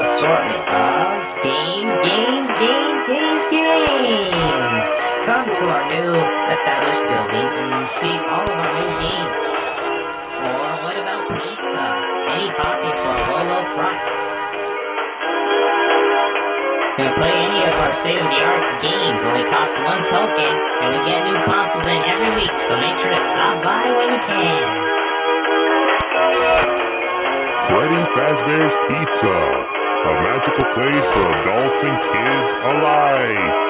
assortment of games. Come to our new established building and see all of our new games. Or what about pizza? Any topping for a low price. Gonna play any of our state-of-the-art games, only cost one token, and we get new consoles in every week, so make sure to stop by when you can. Freddy Fazbear's Pizza, a magical place for adults and kids alike.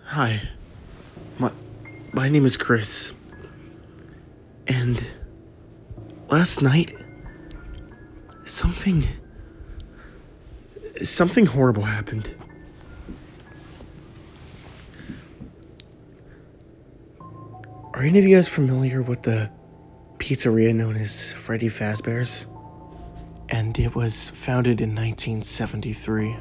Hi, my name is Chris, and last night, something horrible happened. Are any of you guys familiar with the pizzeria known as Freddy Fazbear's? And it was founded in 1973.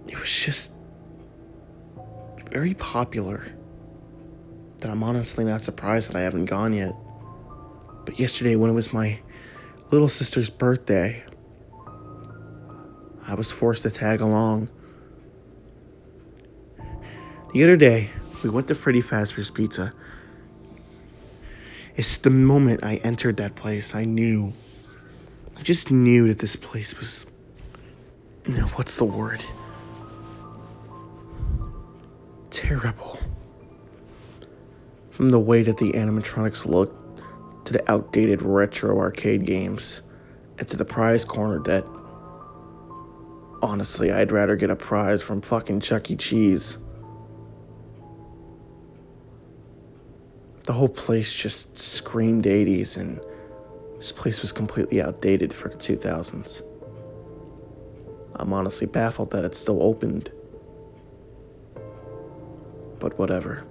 It was just very popular that I'm honestly not surprised that I haven't gone yet. But yesterday, when it was my little sister's birthday, I was forced to tag along. The other day, we went to Freddy Fazbear's Pizza. It's the moment I entered that place, I just knew that this place was, what's the word? Terrible. From the way that the animatronics looked, to the outdated retro arcade games, and to the prize corner that, honestly, I'd rather get a prize from fucking Chuck E. Cheese. The whole place just screamed 80s, and this place was completely outdated for the 2000s. I'm honestly baffled that it's still opened. But whatever.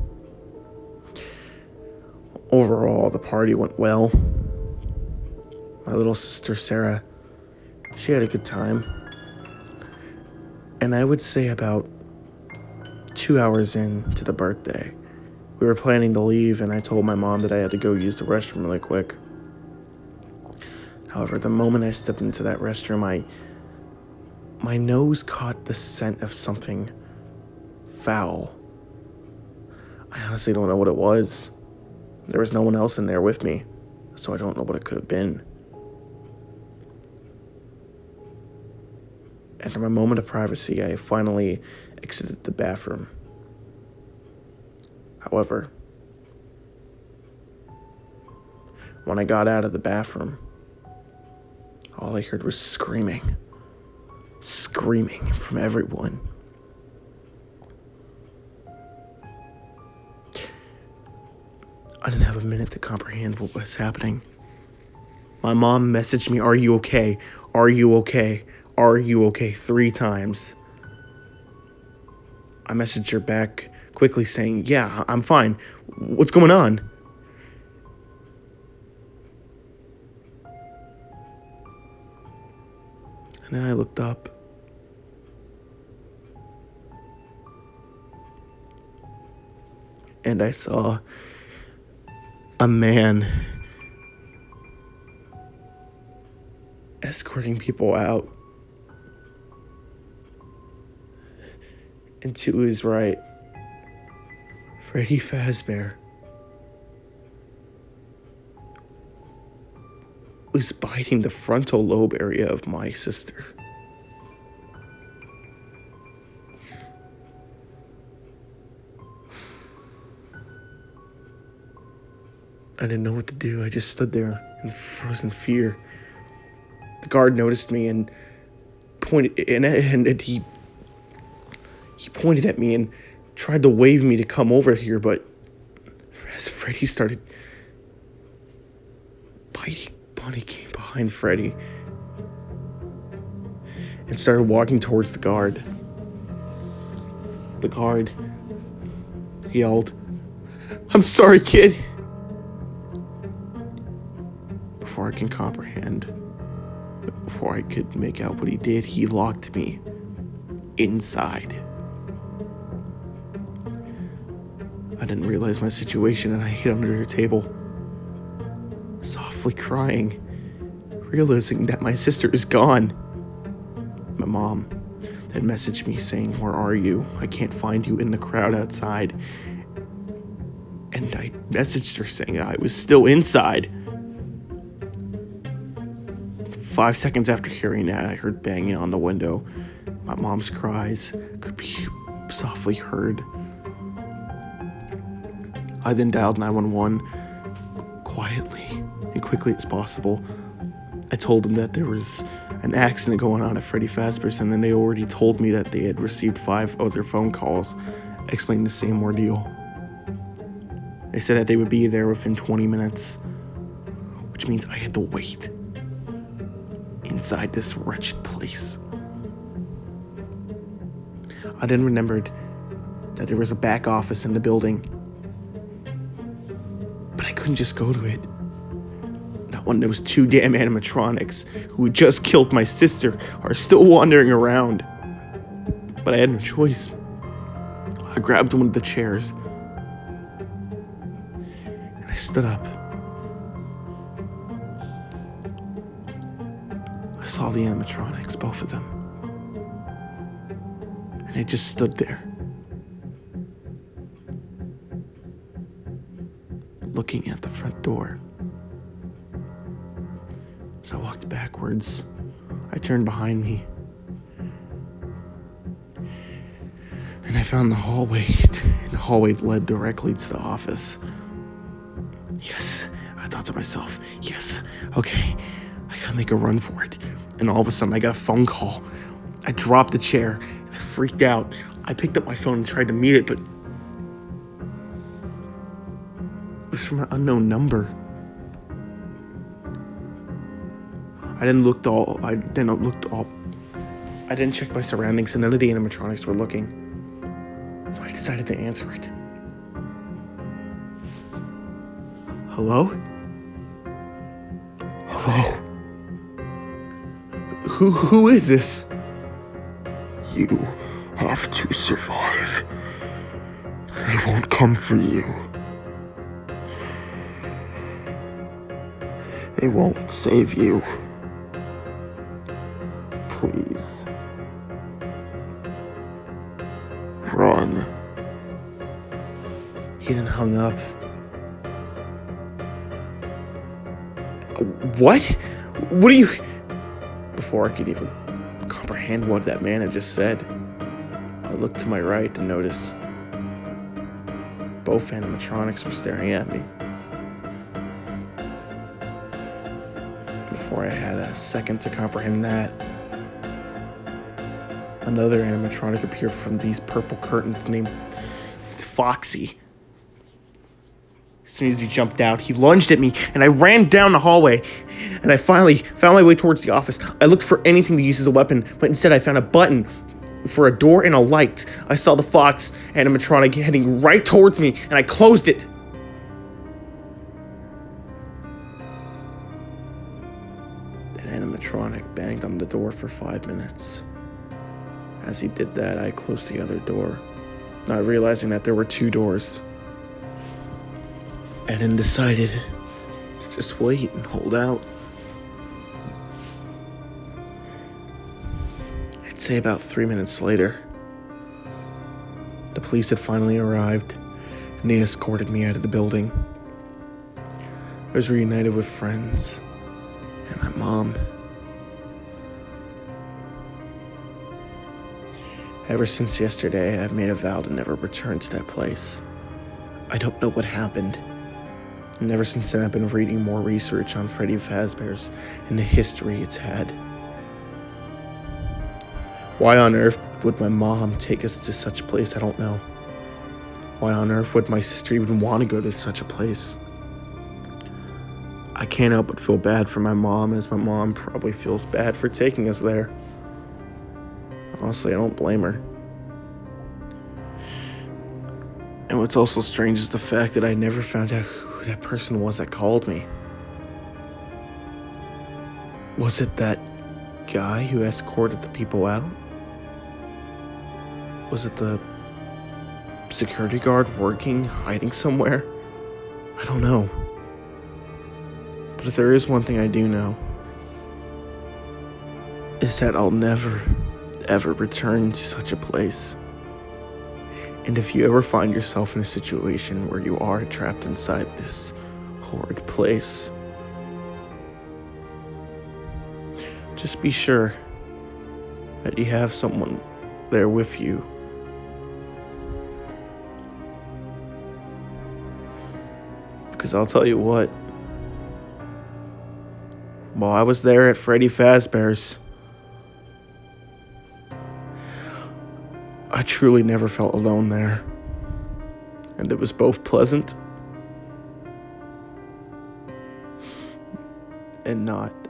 Overall, the party went well. My little sister, Sarah, she had a good time. And I would say about 2 hours into the birthday, we were planning to leave, and I told my mom that I had to go use the restroom really quick. However, the moment I stepped into that restroom, my nose caught the scent of something foul. I honestly don't know what it was. There was no one else in there with me, so I don't know what it could have been. After my moment of privacy, I finally exited the bathroom. However, when I got out of the bathroom, all I heard was screaming from everyone. I didn't have a minute to comprehend what was happening. My mom messaged me, "Are you okay? Are you okay? Are you okay?" 3 times. I messaged her back quickly saying, "Yeah, I'm fine. What's going on?" And then I looked up. And I saw a man escorting people out. And to his right, Freddy Fazbear was biting the frontal lobe area of my sister. I didn't know what to do. I just stood there in frozen fear. The guard noticed me and pointed, and he pointed at me and tried to wave me to come over here, but as Freddy started biting, Bonnie came behind Freddy and started walking towards the guard. The guard yelled, I'm sorry, kid. Before I can comprehend, before I could make out what he did, he locked me inside. I didn't realize my situation and I hid under a table, softly crying, realizing that my sister is gone. My mom then messaged me saying, "Where are you? I can't find you in the crowd outside." And I messaged her saying I was still inside. 5 seconds after hearing that, I heard banging on the window. My mom's cries could be softly heard. I then dialed 911 quietly and quickly as possible. I told them that there was an accident going on at Freddy Fazbear's, and then they already told me that they had received 5 other phone calls explaining the same ordeal. They said that they would be there within 20 minutes, which means I had to wait inside this wretched place. I then remembered that there was a back office in the building, but I couldn't just go to it. Not when those 2 damn animatronics who had just killed my sister are still wandering around. But I had no choice. I grabbed one of the chairs and I stood up. I saw the animatronics, both of them. And they just stood there, looking at the front door. So I walked backwards. I turned behind me. And I found the hallway. And the hallway led directly to the office. Yes, I thought to myself, yes, okay, I gotta make a run for it. And all of a sudden, I got a phone call. I dropped the chair and I freaked out. I picked up my phone and tried to meet it, but it was from an unknown number. I didn't check my surroundings, and none of the animatronics were looking. So I decided to answer it. Hello? Hello? Who is this? You have to survive. They won't come for you. They won't save you. Please. Run. He then hung up. What? What are you... Before I could even comprehend what that man had just said, I looked to my right to notice both animatronics were staring at me. Before I had a second to comprehend that, another animatronic appeared from these purple curtains named Foxy. As soon as he jumped out, he lunged at me, and I ran down the hallway, and I finally found my way towards the office. I looked for anything to use as a weapon, but instead I found a button for a door and a light. I saw the Fox animatronic heading right towards me, and I closed it. That animatronic banged on the door for 5 minutes. As he did that, I closed the other door, not realizing that there were 2 doors. And then decided to just wait and hold out. I'd say about 3 minutes later, the police had finally arrived, and they escorted me out of the building. I was reunited with friends and my mom. Ever since yesterday, I've made a vow to never return to that place. I don't know what happened. And ever since then, I've been reading more research on Freddy Fazbear's and the history it's had. Why on earth would my mom take us to such a place? I don't know. Why on earth would my sister even want to go to such a place? I can't help but feel bad for my mom, as my mom probably feels bad for taking us there. Honestly, I don't blame her. And what's also strange is the fact that I never found out who that person was that called me. Was it that guy who escorted the people out? Was it the security guard working, hiding somewhere? I don't know. But if there is one thing I do know, is that I'll never, ever return to such a place. And if you ever find yourself in a situation where you are trapped inside this horrid place, just be sure that you have someone there with you. Because I'll tell you what, while I was there at Freddy Fazbear's, I truly never felt alone there. And it was both pleasant and not.